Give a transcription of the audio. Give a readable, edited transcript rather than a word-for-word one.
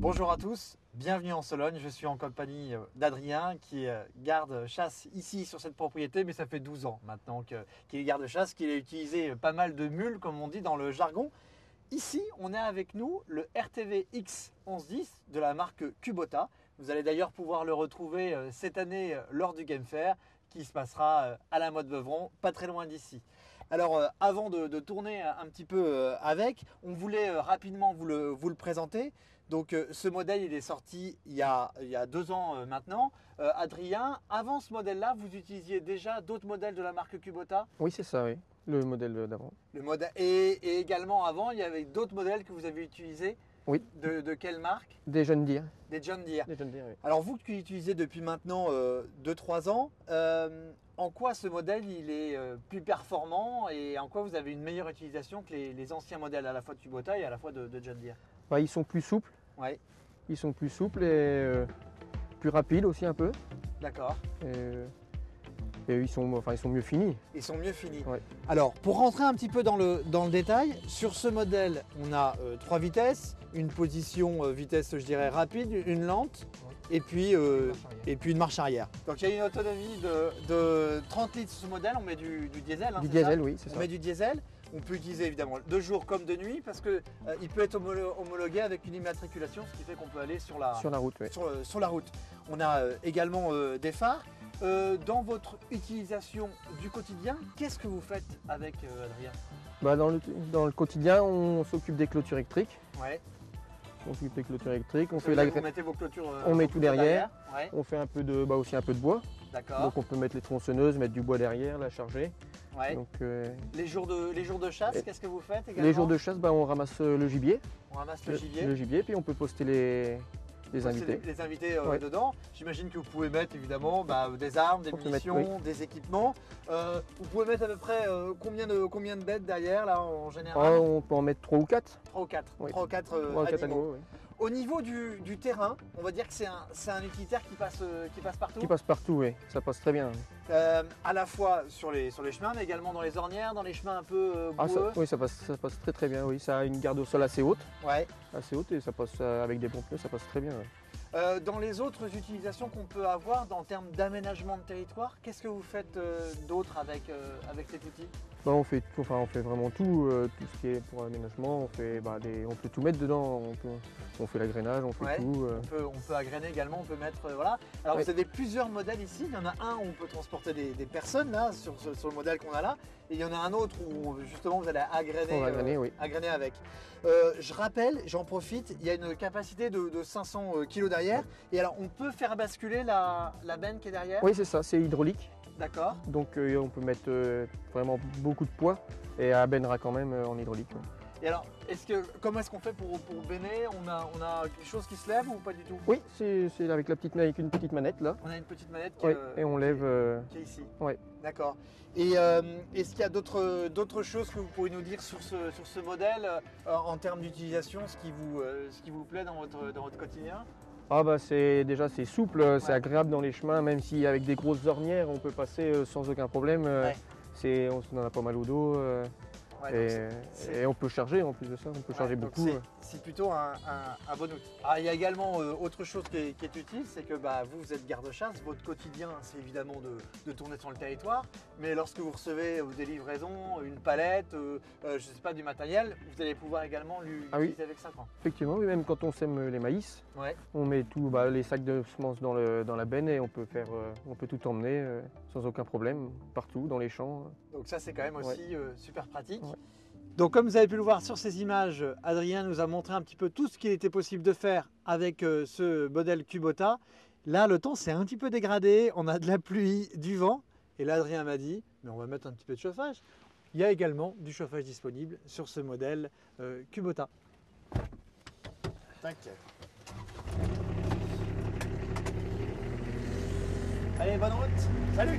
Bonjour à tous, bienvenue en Sologne. Je suis en compagnie d'Adrien qui garde-chasse ici sur cette propriété, mais ça fait 12 ans maintenant qu'il est garde-chasse, qu'il a utilisé pas mal de mules comme on dit dans le jargon. Ici, on a avec nous le RTV X1110 de la marque Kubota. Vous allez d'ailleurs pouvoir le retrouver cette année lors du Game Fair qui se passera à la Motte Beuvron, pas très loin d'ici. Alors avant de tourner un petit peu avec, on voulait rapidement vous le présenter. Donc ce modèle il est sorti il y a 2 ans maintenant. Adrien, avant ce modèle-là, vous utilisiez déjà d'autres modèles de la marque Kubota? Oui, c'est ça, oui. Le modèle d'avant. Et également avant, il y avait d'autres modèles que vous avez utilisés. Oui. De quelle marque? Des John Deere. Des John Deere. Des John Deere, oui. Alors vous qui l'utilisez depuis maintenant 2-3 ans, en quoi ce modèle il est plus performant et en quoi vous avez une meilleure utilisation que les anciens modèles à la fois de Kubota et à la fois de John Deere? Bah, ils sont plus souples. Ouais. Ils sont plus souples et plus rapides aussi un peu. D'accord. Et ils sont mieux finis. Ils sont mieux finis. Ouais. Alors, pour rentrer un petit peu dans le détail, sur ce modèle, on a 3 vitesses, une position vitesse, je dirais, rapide, une lente, et puis une marche arrière. Donc, il y a une autonomie de 30 litres sur ce modèle. On met du diesel. Du diesel, oui, c'est ça. On met du diesel. On peut utiliser évidemment de jour comme de nuit parce qu'il peut être homologué avec une immatriculation, ce qui fait qu'on peut aller sur la route. Oui. Sur la route. On a également des phares. Dans votre utilisation du quotidien, qu'est-ce que vous faites avec Adrien? Bah, dans le quotidien, on s'occupe des clôtures électriques. Ouais. On s'occupe des clôtures électriques. Vous mettez vos clôtures. On met tout derrière. Ouais. On fait aussi un peu de bois. D'accord. Donc on peut mettre les tronçonneuses, mettre du bois derrière, la charger. Ouais. Donc, les jours de chasse, qu'est-ce que vous faites également? Les jours de chasse, on ramasse le gibier. On ramasse le gibier. Le gibier, puis on peut poster les invités. Les invités dedans. J'imagine que vous pouvez mettre évidemment des armes, des munitions, des équipements. Vous pouvez mettre à peu près combien de bêtes derrière là en général? On peut en mettre 3 ou 4. 3 ou 4. Oui. 3 ou 4 animaux. Oui. Au niveau du terrain, on va dire que c'est un utilitaire qui passe partout. Qui passe partout, oui. Ça passe très bien. À la fois sur les chemins, mais également dans les ornières, dans les chemins un peu boueux. Oui, ça passe très bien. Oui, ça a une garde au sol assez haute. Ouais. Assez haute et ça passe avec des bons pneus, ça passe très bien. Ouais. Dans les autres utilisations qu'on peut avoir en termes d'aménagement de territoire, qu'est-ce que vous faites d'autre avec cet outil? On fait vraiment tout ce qui est pour l'aménagement. On peut tout mettre dedans. On fait l'agrainage, on fait tout. On peut agréner également, on peut mettre voilà. Alors vous avez plusieurs modèles ici. Il y en a un où on peut transporter des personnes là sur le modèle qu'on a là, et il y en a un autre où justement vous allez agréner avec. Je rappelle, j'en profite, il y a une capacité de 500 kg derrière. Et alors on peut faire basculer la benne qui est derrière? Oui, c'est ça, c'est hydraulique. D'accord. Donc on peut mettre vraiment beaucoup de poids et elle bennera quand même en hydraulique. Ouais. Et alors, comment est-ce qu'on fait pour benner? On a quelque chose qui se lève ou pas du tout? Oui, c'est avec une petite manette là. On a une petite manette et on lève. Qui est ici. Ouais. D'accord. Et est-ce qu'il y a d'autres choses que vous pourriez nous dire sur ce modèle en termes d'utilisation, ce qui vous plaît dans votre quotidien? C'est souple, c'est agréable dans les chemins, même si avec des grosses ornières on peut passer sans aucun problème. On en a pas mal au dos. Et on peut charger en plus de ça, on peut charger beaucoup. C'est plutôt un bon outil. Il y a également autre chose qui est utile, c'est que vous êtes garde-chasse, votre quotidien c'est évidemment de tourner sur le territoire, mais lorsque vous recevez des livraisons, une palette, je sais pas, du matériel, vous allez pouvoir également l'utiliser avec ça. Effectivement, oui, même quand on sème les maïs, on met tout, les sacs de semences dans la benne et on peut tout emmener sans aucun problème, partout dans les champs. Donc ça c'est quand même aussi super pratique. Ouais. Donc comme vous avez pu le voir sur ces images, Adrien nous a montré un petit peu tout ce qu'il était possible de faire avec ce modèle Kubota. Là le temps s'est un petit peu dégradé, on a de la pluie, du vent, et là Adrien m'a dit, mais on va mettre un petit peu de chauffage. Il y a également du chauffage disponible sur ce modèle Kubota. Tac. Allez, bonne route, salut!